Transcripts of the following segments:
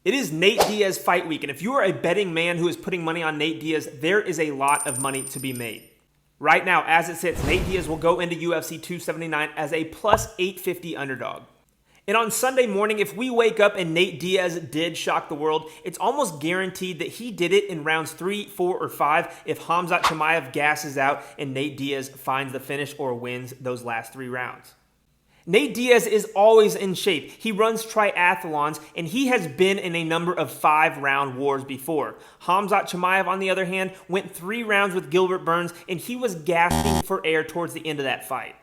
It is Nate Diaz fight week, and if you are a betting man who is putting money on Nate Diaz, there is a lot of money to be made. Right now, as it sits, Nate Diaz will go into UFC 279 as a plus 850 underdog. And on Sunday morning, if we wake up and Nate Diaz did shock the world, it's almost guaranteed that he did it in rounds 3, 4, or 5 if Khamzat Chimaev gasses out and Nate Diaz finds the finish or wins those last 3 rounds. Nate Diaz is always in shape. He runs triathlons, and he has been in a number of 5-round wars before. Khamzat Chimaev, on the other hand, went 3 rounds with Gilbert Burns, and he was gasping for air towards the end of that fight.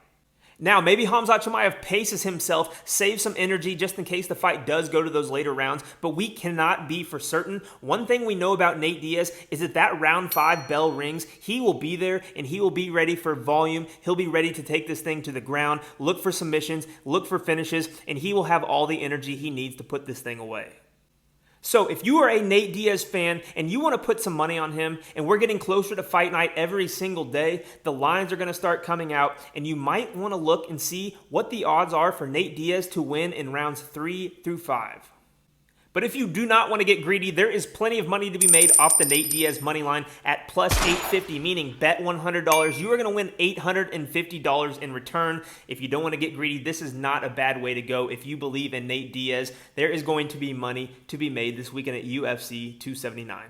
Now, maybe Khamzat Chimaev paces himself, saves some energy just in case the fight does go to those later rounds, but we cannot be for certain. One thing we know about Nate Diaz is that round 5 bell rings, he will be there and he will be ready for volume. He'll be ready to take this thing to the ground, look for submissions, look for finishes, and he will have all the energy he needs to put this thing away. So if you are a Nate Diaz fan and you want to put some money on him, and we're getting closer to fight night every single day, the lines are going to start coming out, and you might want to look and see what the odds are for Nate Diaz to win in rounds 3 through 5. But if you do not want to get greedy, there is plenty of money to be made off the Nate Diaz money line at plus 850, meaning bet $100. You are going to win $850 in return. If you don't want to get greedy, this is not a bad way to go. If you believe in Nate Diaz, there is going to be money to be made this weekend at UFC 279.